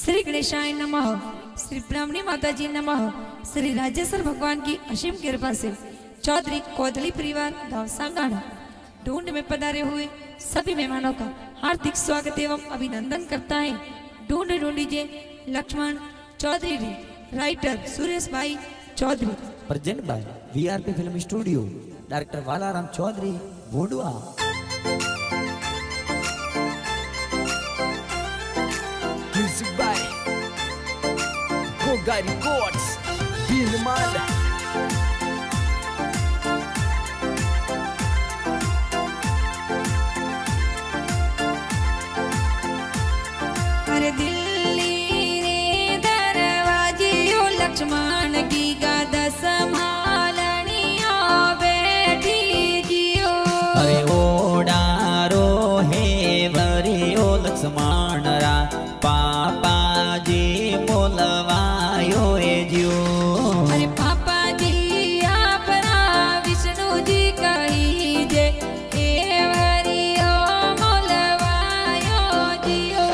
श्री गणेशाय नमः, श्री ब्राह्मणी माता जी नमः। श्री राजेश्वर भगवान की असीम कृपा से चौधरी कोदली परिवार दावसागाना ढूंढ में पधारे हुए सभी मेहमानों का हार्दिक स्वागत एवं अभिनंदन करता है। ढूंढ ढूंढीजिए Laxman Chaudhary, writer Suresh bhai Chaudhary, present by VRP film studio, director Valaram Chaudhary Bhondwa. Music by Goga Records, Dilman. अरे दिल्ली रे दरवाजे ओ लक्ष्मण की गादा संभालनिया बैठी जियो। अरे ओडारो हे वरे ओ लक्ष्मण रा पापा जी बोलवायो ए जियो। अरे पापा जी आपरा विष्णु जी कही जे ए वरियो मोलवायो जियो।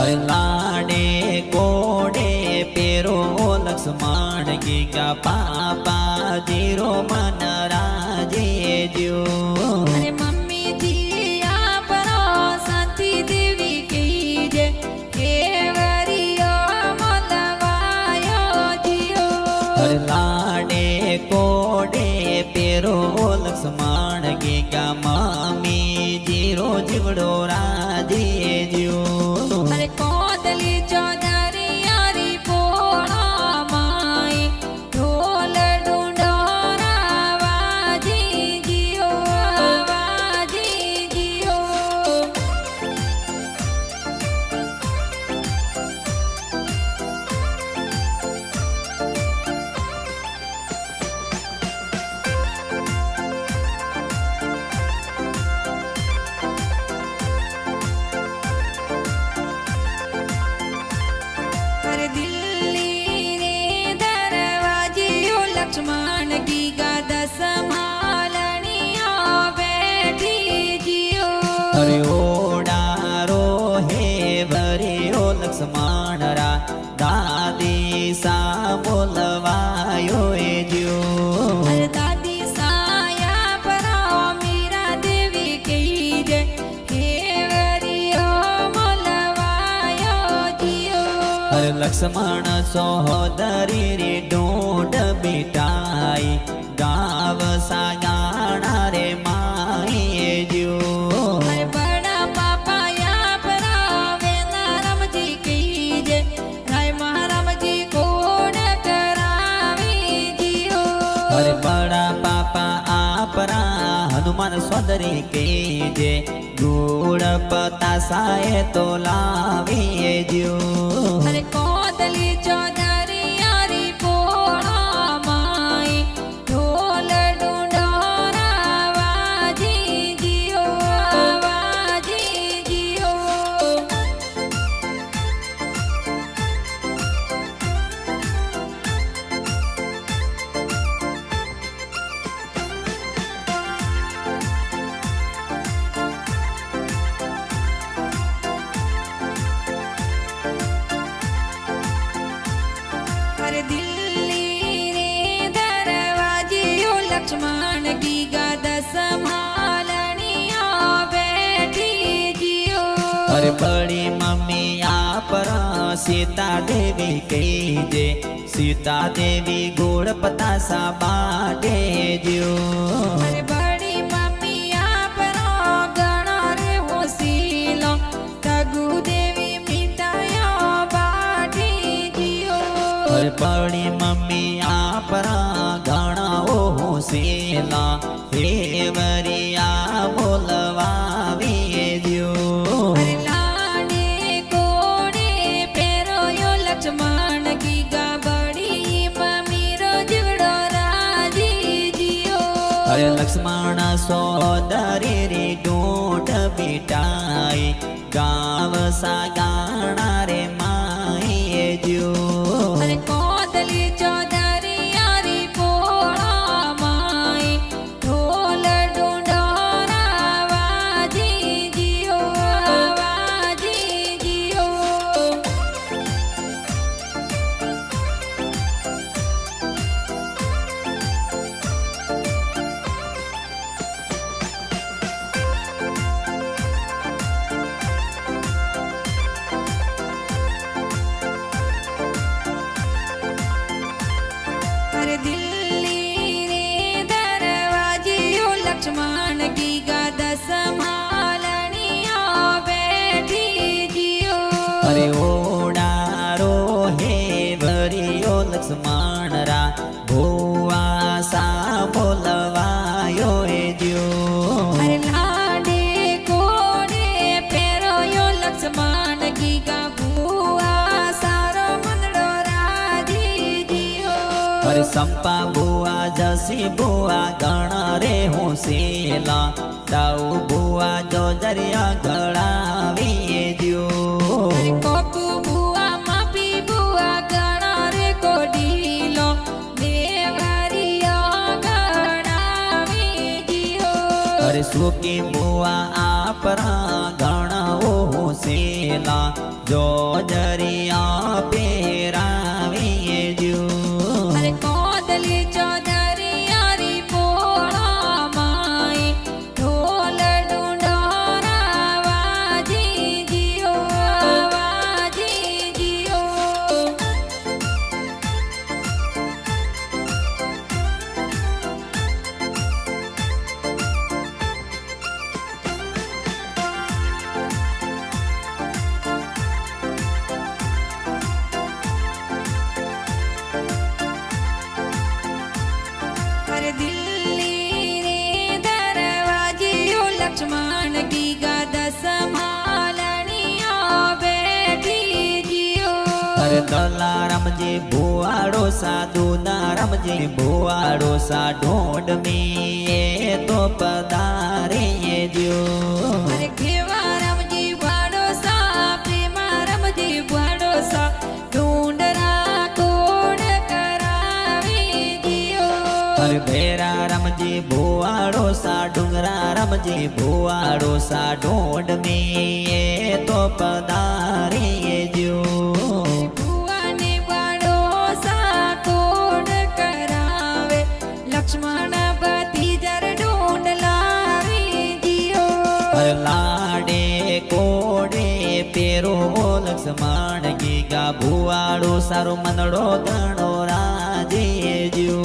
अरे लाडे कोडे पेरो लक्ष्मण की गा पापा जीरो मन राजे जियो। अरे मम्मी जी आपरा शांति देवी कही जे ए वरियो मोलवायो जियो। अरे लाडे कोडे पेरो लक्ष्मण की गा मामी जीरो जीवड़ो राजे जियो। अरे कोदली चौधरी यारी पोड़ा माई ढोल ढूंढोरा बाजी जियो, बाजी जियो। अरे दिल्ली रे दरवाजे ओ लक्ष्मण की गादा संभालनिया बैठी जियो। अरे ओडारो हे वरे ओ लक्ष्मण रा दादी सा बोलवायो ए जियो। अरे दादी साया परा मीरा देवी कही जे हे वरियो मोलवायो जियो। अरे लक्ष्मण सोहदरी रे ढूंढ बिटाई गाव सागाना रे माई ए जियो। अरे बड़ा पापा या परा वेला राम जी कही जे राय महाराम जी कोड करावी जियो। अरे बड़ा पापा आपरा हनुमान सोदरी के जे गुड़ पता साए तो लावी जियो। अरे कोदली चौधरी यारी पोड़ा माई ढोल ढूंढोरा बाजी जियो, बाजी जियो। अरे दिल्ली रे दरवाजे ओ लक्ष्मण की गादा संभालनिया बैठी जियो। अरे बड़ी मम्मी आपरा सीता देवी कही जे सीता देवी गुड़ पता सा बाटे जियो। अरे बड़ी मम्मी आपरा गणा रे होसीलो तगु देवी मिटायो बाठी जियो। अरे बड़ी मम्मी आपरा गाना ओ सेला हे वरिया बोलवावी जियो। अरे लाडे कोडे पेरो यो लक्ष्मण की गा बड़ी मम्मी रो जिवड़ो राजी जियो। अरे लक्ष्मण सोदरी रे ढूंढ बिटाई गाव सा गाना रे माई ए जियो। अरे कोदली चौधरी यारी पोड़ा माई ढोल ढूंढोरा बाजी जियो, बाजी जियो। લક્ષ્મણ રા ભુવા સા બોલવાયો એ જો અરે લાડે કોડે પહેરોયો લક્ષ્મણ ગીગા ભુવા સારો મંદડો રાજી જીયો અરે સંપા બુઆ જસી બુઆ ગણ રે હું શીલા દાઉ બુઆ જો દરિયા ગળાવી જો અરે કોકુ ભુવા માપી ભુઆ ગણા રે કોડીલો દેવારિયો ગણાવી જીયો અરે સુકી બુઆ આપરા ગણ હું શીલા જો દરિયા પેરાવી જો અરે કોદલી ચોદરી યારી પોળા માઈ ઢોલ ડુંડોરા વાજી જીયો અરે દિલ્હી રે દરવાજીઓ લક્ષ્મણ ગીગા દસ માલણીઓ બેઠી જીઓ અરે દલા રમજે ભુવાડો સાધુ ના રમજે ભુવાડો સા ઢોંડ મી એ તો પધારે જો અરે ઘેવા રમજી વાડો સા પ્રેમા રમજી વાડો સા ઢૂંઢરા કોડ કરાવી જીઓ અરે ભેરા રમજે ભુવાડો સા ડુંગરા રમજે ભુવાડો સા ઢોંડ મી એ તો પધારે જો ભુવાને વાડો સા કોડ કરાવે લક્ષ્મણ ભતીજર ઢૂંઢ લાવી જીઓ અરે લાડે કોડે પેરો લક્ષ્મણ ગીગા ભુવાડો સારો મનડો ગણો રાજે જો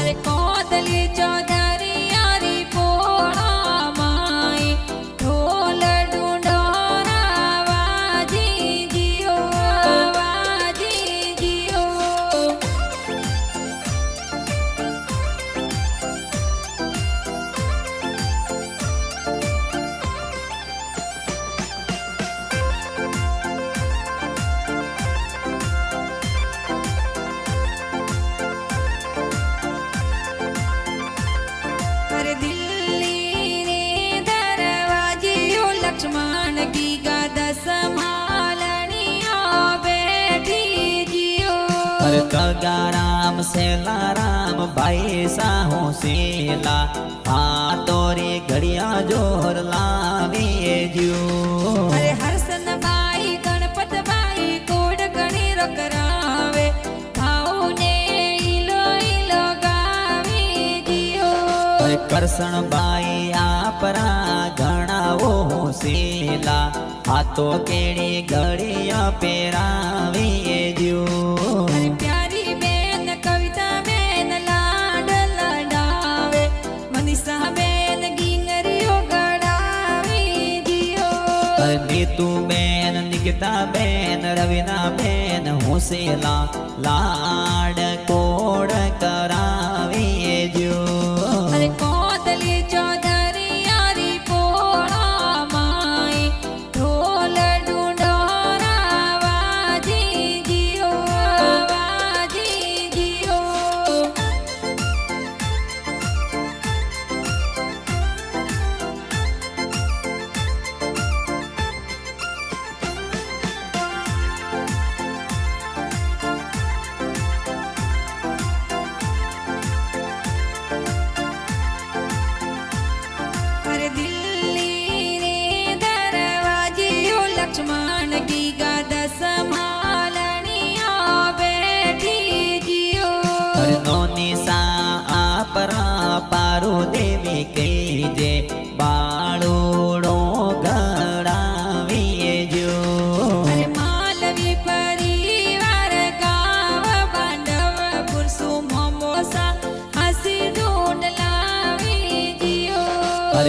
અરે કોદલી ચોદરી યારી પોળા માઈ ઢોલ ડુંડોરા વાજી જીયો અરે દિલ્હી રે દરવાજીઓ લક્ષ્મણ ગીગા દસ માલણીઓ બેઠી જીઓ અરે કગારામ સેલારામ ભાઈ સાહો શેલા આ તોરી ઘડિયા જોર લાવી જો અરે હર્ષનભાઈ ગણપતભાઈ કોડ ગણી રકરાવે ભાવને ઈલો ઈલો ગાવી જીઓ અરે કરશણભાઈ આપરા ગણાવો શેલા આ તો કેડી ઘડિયા પેરાવી જો અરે પ્યારી બેન કવિતા બેન લાડ લડાવે મનીષા બેન ગીંગરીઓ ગડાવી જીઓ અરે નીતુ બેન નિકિતા બેન રવિના બેન હુસેલા લાડ કોડ કરાવી જો અરે કોદલી ચોદરી યારી પોળા માઈ ઢોલ ડુંડોરા વાજી જીઓ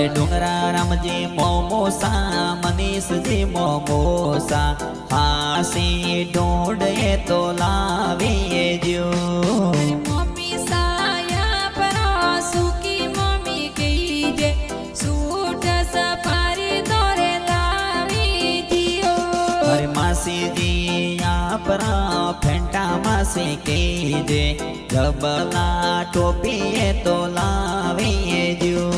અરે ડુંગરા રામજી મોમોસા મનીષજી મોમોસા હાસી ઢોંડ એ તો લાવી જો મમ્મી સાયા પર સુકી મમ્મી કહી જે સૂટ સફારી દોરે લાવી દિયો અરે માસીજી આપરા ફેંટા માસી કીજે ડબલા ટોપી એ તો લાવી જો